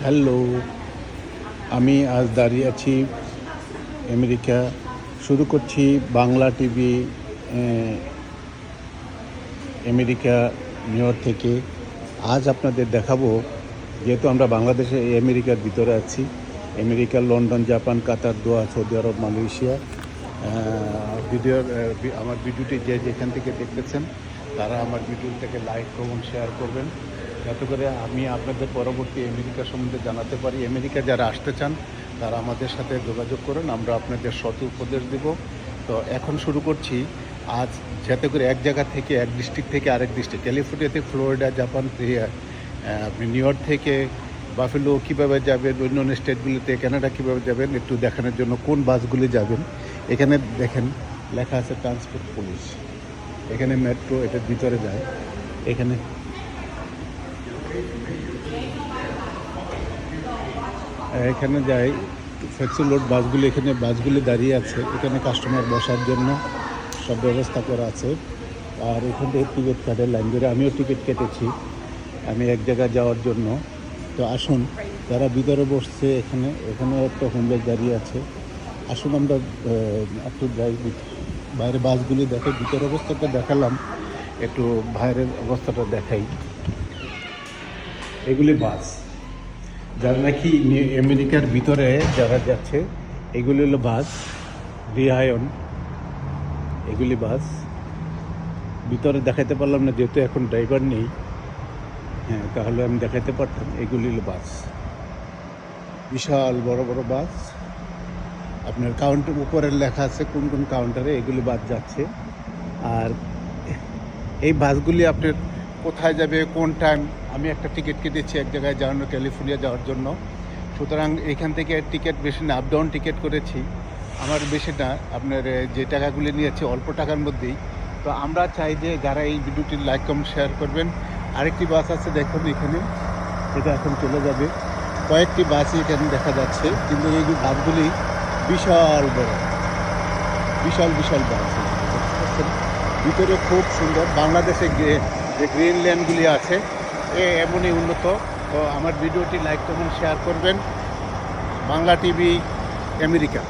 Hello, আমি আজ দাঁড়িয়ে আছি আমেরিকা। শুরু করছি Bangla TV America new York থেকে। আজ আপনাদের দেখাবো, যেহেতু আমরা বাংলাদেশে আমেরিকার ভিতরে আছি, আমেরিকা, লন্ডন, জাপান, কাতার, দোহা, সৌদি আরব, মালয়েশিয়া। আমার ভিডিওটি যেখান থেকে দেখতেছেন তারা আমার ভিডিওটাকে লাইক, কমেন্ট, শেয়ার করবেন, যাতে করে আমি আপনাদের পরবর্তী আমেরিকা সম্বন্ধে জানাতে পারি। আমেরিকা যারা আসতে চান তারা আমাদের সাথে যোগাযোগ করুন, আমরা আপনাদের সঠিক উপদেশ দেব। তো এখন শুরু করছি। আজ যাতে করে এক জায়গা থেকে, এক ডিস্ট্রিক্ট থেকে আরেক ডিস্ট্রিক্ট, ক্যালিফোর্নিয়া থেকে ফ্লোরিডা, জাপান, আপনি নিউ ইয়র্ক থেকে বাফেলো কীভাবে যাবেন, অন্য অন্য স্টেটগুলিতে, কানাডা কীভাবে যাবেন, একটু দেখানোর জন্য কোন বাসগুলি যাবেন। এখানে দেখেন লেখা আছে ট্রান্সপোর্ট পুলিশ। এখানে মেট্রো এটার ভিতরে যায়। এখানে যায় ফ্যাক্সি লোড বাসগুলি। এখানে বাসগুলি দাঁড়িয়ে আছে, এখানে কাস্টমার বসার জন্য সব ব্যবস্থা করা আছে। আর এখান থেকে টিকিট কাটে লাইন ধরে। আমিও টিকিট কেটেছি আমি এক জায়গায় যাওয়ার জন্য। তো আসুন, যারা ভিতরে বসছে এখানে একটা হোমলেস দাঁড়িয়ে আছে। আসুন আমরা একটু যাই, বাইরে বাসগুলি দেখে। ভিতর অবস্থাটা দেখালাম, একটু বাইরের অবস্থাটা দেখাই। এগুলি বাস, যারা নাকি আমেরিকার ভিতরে যারা যাচ্ছে, এগুলি হলো বাস রিহায়ন। এগুলি বাস ভিতরে দেখাতে পারলাম না, যেহেতু এখন ড্রাইভার নেই। হ্যাঁ, তাহলে আমি দেখাতে পারতাম। এগুলি হলো বাস, বিশাল বড় বড় বাস। আপনার কাউন্টার উপরে লেখা আছে কোন কোন কাউন্টারে এগুলি বাস যাচ্ছে। আর এই বাসগুলি আপনার কোথায় যাবে, কোন টাইম। আমি একটা টিকিট কেটেছি এক জায়গায় যাওয়ার, ক্যালিফোর্নিয়া যাওয়ার জন্য। সুতরাং এখান থেকে টিকিট বেশি না, আপ ডাউন টিকিট করেছি। আমার বেশি না, আপনার যে টাকাগুলি নিয়েছি অল্প টাকার মধ্যেই। তো আমরা চাই যে যারা এই ভিডিওটি লাইক, কমেন্ট, শেয়ার করবেন। আরেকটি বাস আছে দেখুন এখানে, এটা এখন চলে যাবে। কয়েকটি বাসই এখানে দেখা যাচ্ছে, কিন্তু এই বাসগুলি বিশাল বড়, বিশাল বিশাল বাস। ভিতরে খুব সুন্দর। বাংলাদেশে যে গ্রিন ল্যান্ডগুলি আছে এমনই উন্নত। তো আমার ভিডিওটি লাইক, কমেন্ট, শেয়ার করবেন। Bangla TV America.